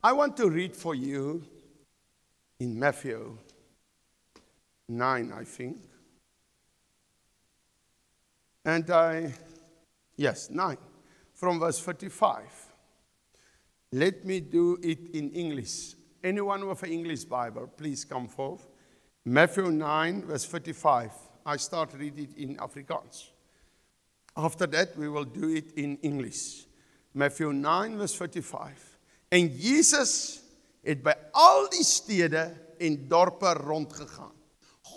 I want to read for you in Matthew 9, I think. And 9, from verse 45. Let me do it in English. Anyone with an English Bible, please come forth. Matthew 9, verse 45. I start reading it in Afrikaans. After that, we will do it in English. Matthew 9, verse 45. En Jesus het by al die stede en dorpe rondgegaan.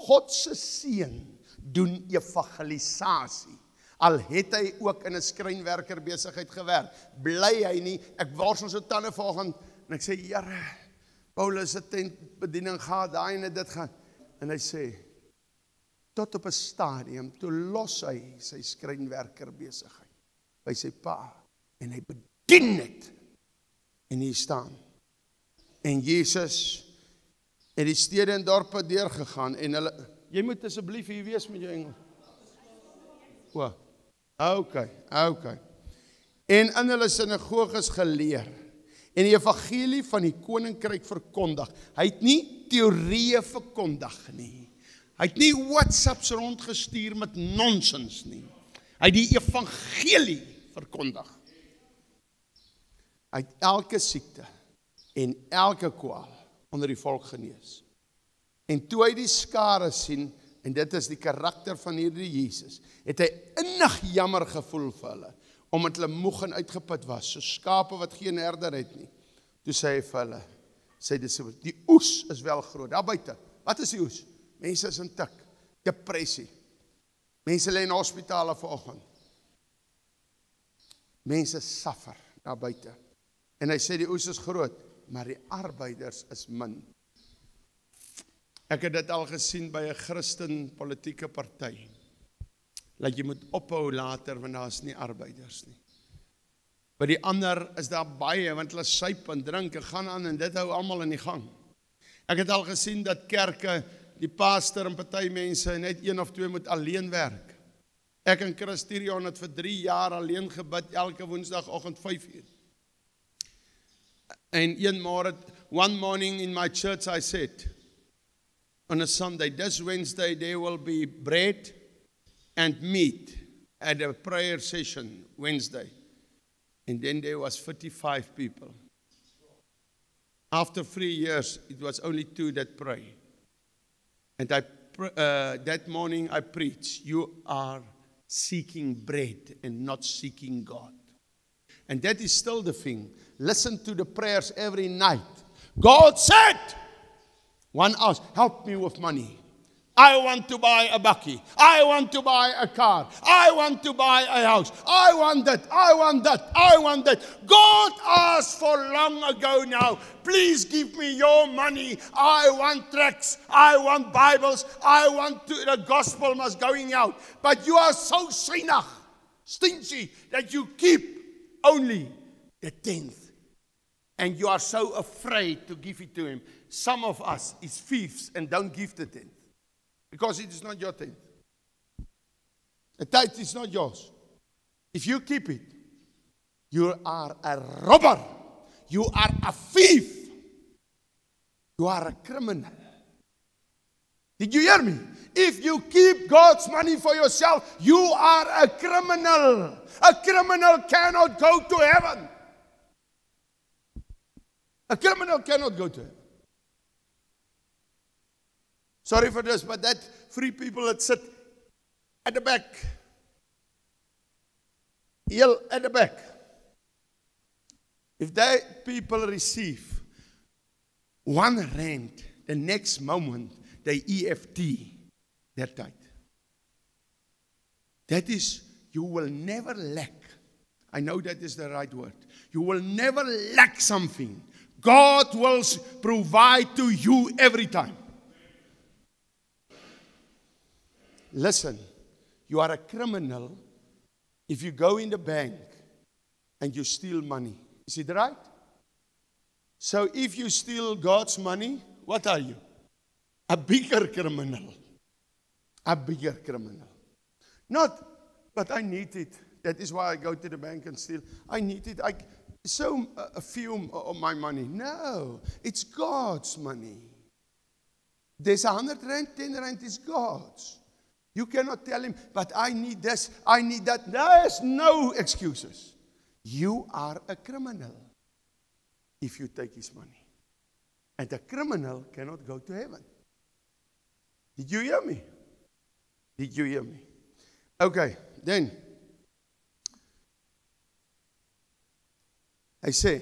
God se seun doen evangelisasie. Al het hy ook in 'n skrynwerker besigheid gewerk, bly hy nie. Ek worstel so tande vanoggend en ek sê, Here, Paulus het tentbediening gehad, daai en dit gaan. En hy sê, tot op 'n stadium, toe los hy sy skrynwerker besigheid by sy pa en hy bedien dit. En hier staan. En Jesus het die stede en dorpe deurgegaan en hulle, jy moet asseblief hier wees met jou Engels. Okay. En in hulle sinagoges geleer en die evangelie van die koninkryk verkondig. Hy het nie teorieë verkondig nie. Hy het nie WhatsApps rondgestuur met nonsens nie. Hy het die evangelie verkondig. Hy het elke siekte en elke kwaal onder die volk genees. En toe hy die skare sien, en dit is die karakter van hierdie Jesus, het hy innig jammer gevoel vir hulle, omdat hulle moeg en uitgeput was, so skape wat geen herder het nie. Toe sê hy vir hulle, sy disippels, die oes is wel groot, daar buite. Wat is die oes? Mense is in tik, depressie. Mense lê in hospitale vanoggend. Mense suffer daar buite. En hy sê die oes is groot, maar die arbeiders is min. Ek het dit al gesien by 'n Christen politieke party. Dat jy moet ophou later, want daar is nie arbeiders nie. By die ander is daar baie, want hulle suip en drink en gaan aan, en dit hou almal in die gang. Ek het al gesien dat kerke, die pastor en party mense, net 1 of 2 moet alleen werk. Ek en Christerion het vir 3 jaar alleen gebid, elke woensdagoggend 5 uur. And one morning in my church I said, on a Sunday, this Wednesday there will be bread and meat at a prayer session Wednesday. And then there was 45 people. After 3 years, it was only 2 that prayed. And that morning I preached, you are seeking bread and not seeking God. And that is still the thing. Listen to the prayers every night. God said, one asked, help me with money. I want to buy a bakkie. I want to buy a car. I want to buy a house. I want that. I want that. I want that. God asked for long ago now, please give me your money. I want tracts. I want Bibles. I want the gospel must going out. But you are so stingy that you keep only the 10th. And you are so afraid to give it to him. Some of us is thieves and don't give the 10th. Because it is not your 10th. The tithe is not yours. If you keep it, you are a robber. You are a thief. You are a criminal. Did you hear me? If you keep God's money for yourself, you are a criminal. A criminal cannot go to heaven. A criminal cannot go to heaven. Sorry for this, but that 3 people that sit at the back, here at the back, if they people receive R1, the next moment they EFT their tithe. That is, you will never lack. I know that is the right word. You will never lack something. God will provide to you every time. Listen, you are a criminal if you go in the bank and you steal money. Is it right? So if you steal God's money, what are you? A bigger criminal. A bigger criminal. Not, but I need it. That is why I go to the bank and steal. I need it. so a few of my money. No, it's God's money. There's 100 rand, 10 rand is God's. You cannot tell him, but I need this, I need that. There's no excuses. You are a criminal if you take his money. And a criminal cannot go to heaven. Did you hear me? Did you hear me? Okay, then. Hy sê,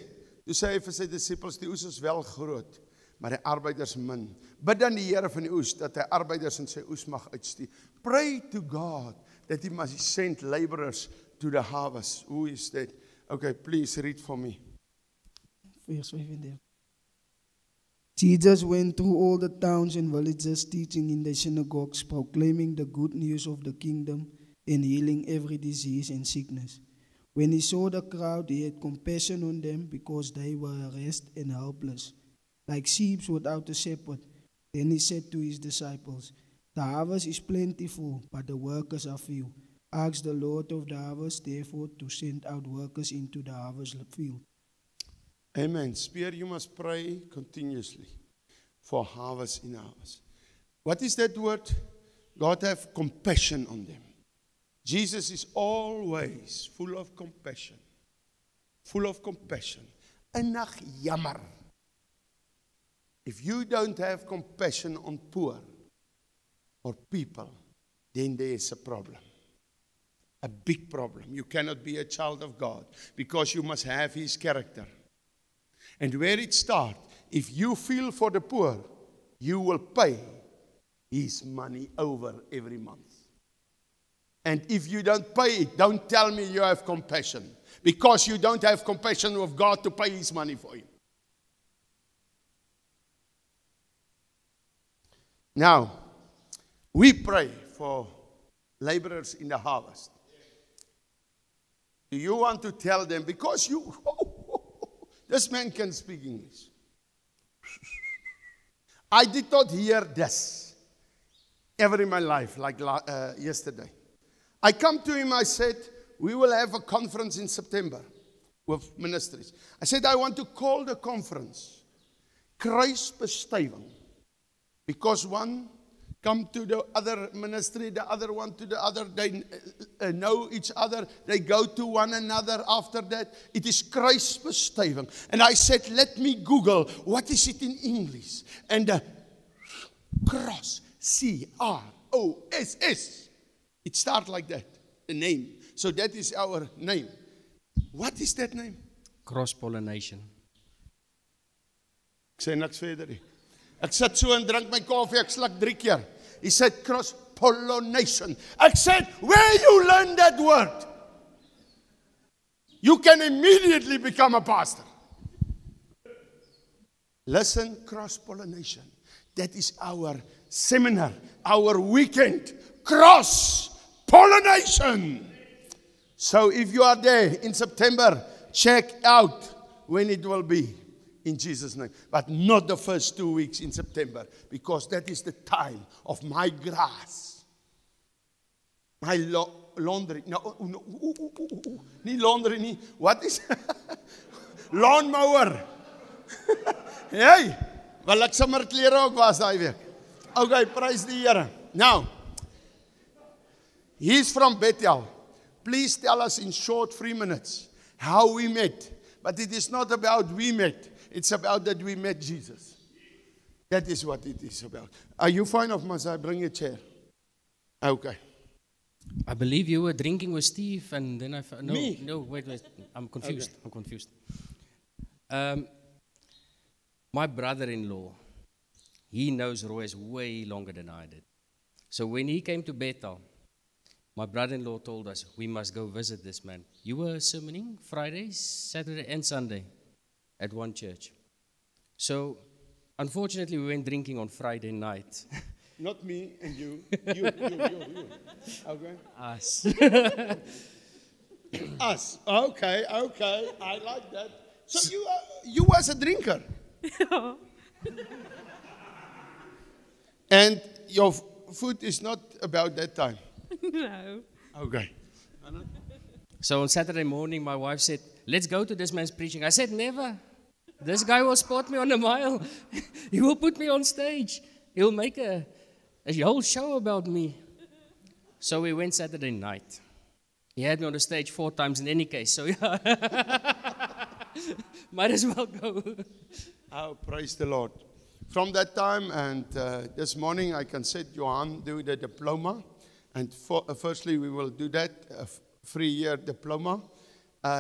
toe sê hy vir sy disippels, die oes is wel groot, maar die arbeiders min. Bid dan die Here van die oes, dat hy arbeiders in sy oes mag uitstuur. Pray to God, that he must send laborers to the harvest. Who is that? Okay, please read for me. Vers 35. Jesus went through all the towns and villages, teaching in the synagogues, proclaiming the good news of the kingdom, and healing every disease and sickness. When he saw the crowd, he had compassion on them because they were harassed and helpless, like sheep without a shepherd. Then he said to his disciples, the harvest is plentiful, but the workers are few. Ask the Lord of the harvest, therefore, to send out workers into the harvest field. Amen. Spear, you must pray continuously for harvest in harvest. What is that word? God have compassion on them. Jesus is always full of compassion. Full of compassion. Eendag jammer. If you don't have compassion on poor or people, then there is a problem. A big problem. You cannot be a child of God because you must have his character. And where it starts, if you feel for the poor, you will pay his money over every month. And if you don't pay it, don't tell me you have compassion. Because you don't have compassion of God to pay his money for you. Now, we pray for laborers in the harvest. Do you want to tell them? Because you, this man can speak English. I did not hear this ever in my life, like yesterday. I come to him, I said, we will have a conference in September with ministries. I said, I want to call the conference Kruisbestuiving. Because one come to the other ministry, the other one to the other. They know each other. They go to one another after that. It is Kruisbestuiving. And I said, let me Google, what is it in English? And cross, C-R-O-S-S. It starts like that, the name. So that is our name. What is that name? Cross-pollination. Ek sê niks verder nie. Ek sit so en drink my koffie, ek sluk 3 keer. He said cross-pollination. Ek said, where you learn that word? You can immediately become a pastor. Listen, cross-pollination. That is our seminar, our weekend. Cross-pollination. So if you are there in September, check out when it will be in Jesus' name. But not the first 2 weeks in September, because that is the time of my grass. My laundry. No, nie laundry nie. What is lawnmower? Hey, wel ek sommer klere ook was daai week. Okay, praise die Here. Now, he's from Bethel. Please tell us in short 3 minutes how we met. But it is not about we met. It's about that we met Jesus. That is what it is about. Are you fine or must I bring a chair? Okay. I believe you were drinking with Steve and then I found... Me? No, wait. I'm confused. Okay. I'm confused. My brother-in-law, he knows Royce way longer than I did. So when he came to Bethel, my brother-in-law told us, we must go visit this man. You were sermoning Friday, Saturday, and Sunday at one church. So, unfortunately, we went drinking on Friday night. Not me and you. You. Okay. Us. Us. Okay. I like that. So you was a drinker. Ja. And your food is not about that time. No. Okay. So on Saturday morning, my wife said, let's go to this man's preaching. I said, never. This guy will spot me on a mile. He will put me on stage. He'll make a whole show about me. So we went Saturday night. He had me on the stage 4 times in any case. So yeah, might as well go. Oh, praise the Lord. From that time and this morning, I can say, Johan, do the diploma. And firstly, we will do that, a 3-year diploma.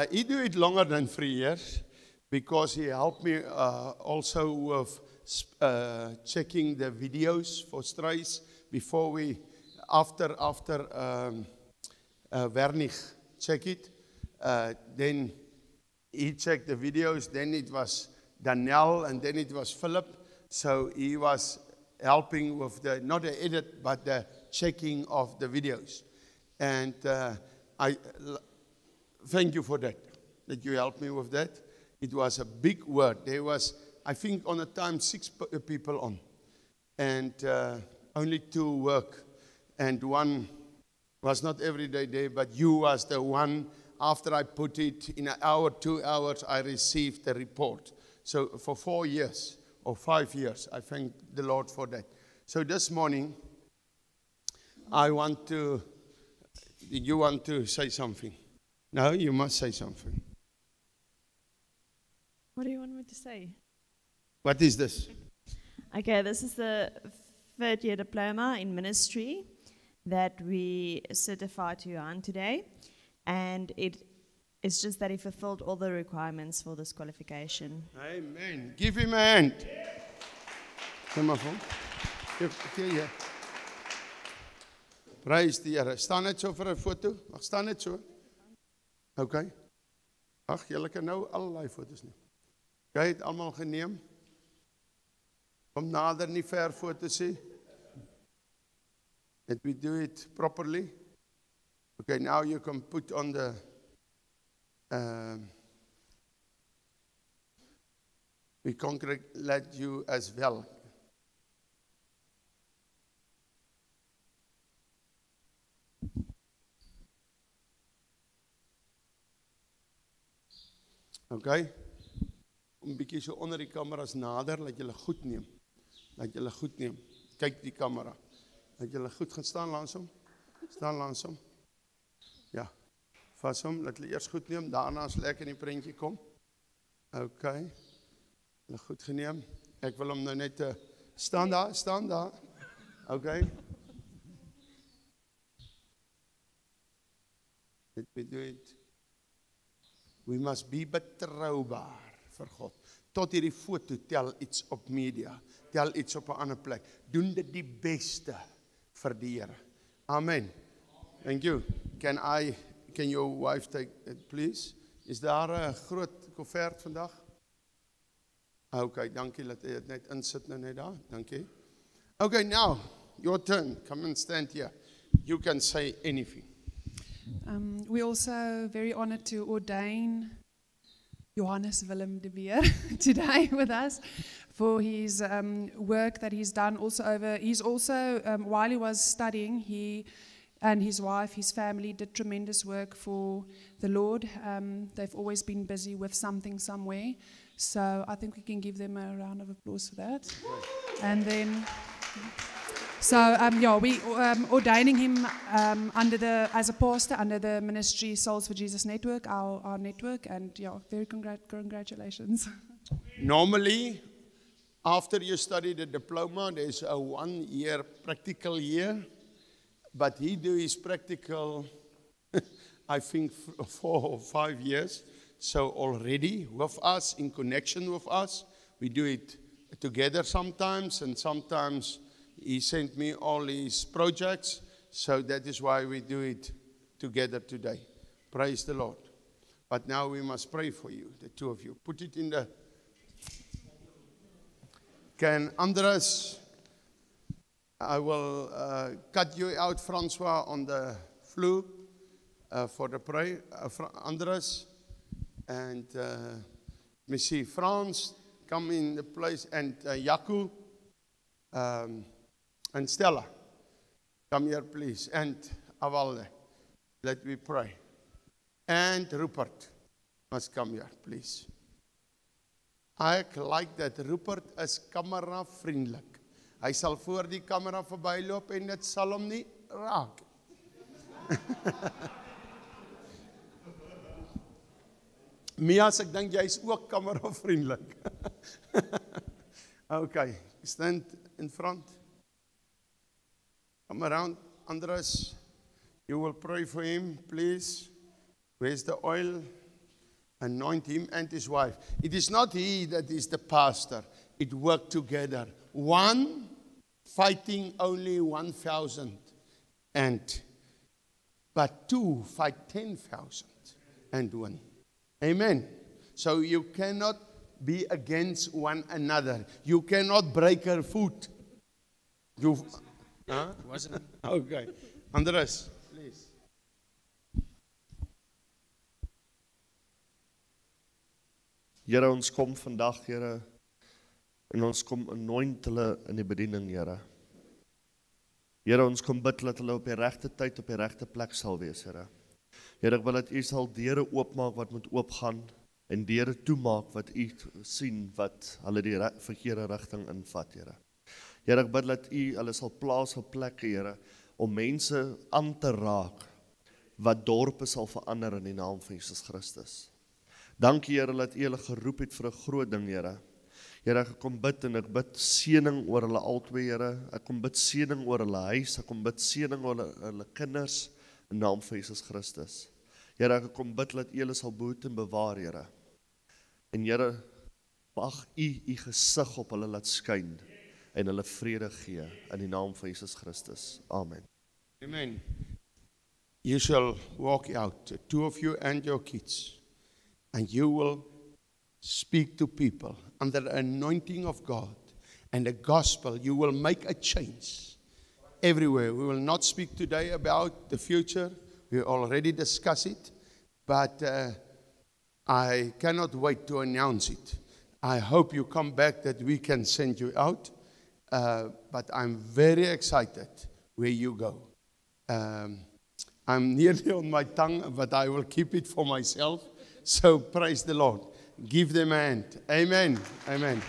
He do it longer than 3 years because he helped me also with checking the videos for Strays before we, after Wernig check it. Then he checked the videos, then it was Daniel, and then it was Philip. So he was helping with the, not the edit, but the checking of the videos. And I thank you for that you helped me with that. It was a big work. There was, I think, on a time 6 people on, and only 2 work, and 1 was not every day there, but you was the one. After I put it in an hour, 2 hours, I received the report. So for 4 years or 5 years, I thank the Lord for that. So this morning, you want to say something? No, you must say something. What do you want me to say? What is this? Okay, this is the 3rd year diploma in ministry that we certified to Johan today. And it is just that he fulfilled all the requirements for this qualification. Amen. Give him a hand. Kom maar van. Hier. Praise die Here. Staan net so vir 'n foto. Mag staan net so. Okay. Ag, julle kan nou allerlei foto's neem. Jy het almal geneem. Kom nader, nie ver foto's nie. That we do it properly. Okay, now you can put on the we congratulate you as well. Okay. 'n bietjie so onder die kameras nader, laat julle goed neem. Laat julle goed neem. Kyk die kamera. Laat julle goed gaan staan langs hom. Staan langs hom. Ja. Vas hom, laat hulle eers goed neem, daarna as lekker in die prentjie kom. Okay. Hulle goed geneem. Ek wil hom nou net staan daar. Okay. Let me do it. We must be betroubaar vir God. Tot hierdie foto tel iets op media, tel iets op 'n ander plek. Doen dit die beste vir die Here. Amen. Thank you. Can your wife take it, please? Is daar 'n groot koevert vandag? Okay, dankie dat jy dit net insit nou net daar. Dankie. Okay, now, your turn. Come and stand here. You can say anything. We're also very honored to ordain Johannes Willem de Beer today with us for his work that he's done he's also, while he was studying, he and his wife, his family did tremendous work for the Lord. They've always been busy with something somewhere. So I think we can give them a round of applause for that. And then, we ordaining him as a pastor under the ministry Souls for Jesus Network, our network, and very congratulations. Normally, after you study the diploma, there's a 1-year practical year, but he do his practical, I think 4 or 5 years. So already with us, in connection with us, we do it together sometimes, and sometimes he sent me all his projects, so that is why we do it together today. Praise the Lord. But now we must pray for you, the 2 of you. Put it in the... Can Andres, I will cut you out, Francois, on the flute for the prayer. Andres, and let me see, Frans, come in the place, and Jaco, and Stella, come here, please. And Avalde, let me pray. And Rupert, must come here, please. Ek like dat Rupert is kamera vriendelik. Hy sal voor die kamera verbyloop en dit sal hom nie raak. Mias, ek dink jy is ook kamera vriendelik. Okay, stand in front. Come around, Andres. You will pray for him, please. Where's the oil? Anoint him and his wife. It is not he that is the pastor. It worked together. One fighting only 1,000, but two fight 10,000 and win. Amen. So you cannot be against one another. You cannot break her foot. Wasn't Okay. Andres, please. Here, ons kom vandag, Here, en ons kom anoint hulle in die bediening, Here. Here, ons kom bid dat hulle op die regte tyd op die regte plek sal wees, Here. Here, ek wil dat U sal deure oopmaak wat moet oopgaan en deure toemaak wat U sien wat hulle die verkeerde rigting invat, Here. Here, ek bid dat U hulle sal plaas op plekke, Here, om mense aan te raak wat dorpe sal verander in die naam van Jesus Christus. Dankie, Here, dat U hulle geroep het vir 'n groot ding, Here. Here, ek kom bid en ek bid seëning oor hulle albei, Here. Ek kom bid seëning oor hulle huis, ek kom bid seëning oor hulle kinders in naam van Jesus Christus. Here, ek kom bid dat U hulle sal behoed en bewaar, Here. En Here, mag U gesig op hulle laat skyn en hulle vrede gee in die naam van Jesus Christus. Amen. Amen. You shall walk out, two of you and your kids, and you will speak to people under the anointing of God and the gospel. You will make a change everywhere. We will not speak today about the future. We already discussed it, but I cannot wait to announce it. I hope you come back that we can send you out, but I'm very excited where you go. I'm nearly on my tongue, but I will keep it for myself. So praise the Lord. Give them a hand. Amen. Amen.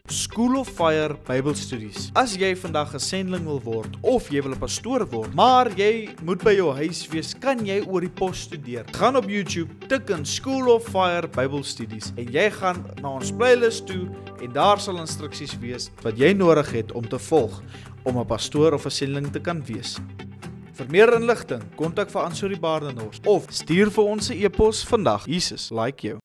School of Fire Bybelstudies. As jy vandag 'n sendeling wil word of jy wil 'n pastoor word, maar jy moet by jou huis wees, kan jy oor die pos studeer. Gaan op YouTube, tik in School of Fire Bybelstudies en jy gaan na ons playlist toe en daar sal instruksies wees wat jy nodig het om te volg om 'n pastoor of 'n sendeling te kan wees. Vir meer inligting, kontak vir Ansori Baardenhorst of stuur vir ons 'n e-pos vandag. Jesus like jou.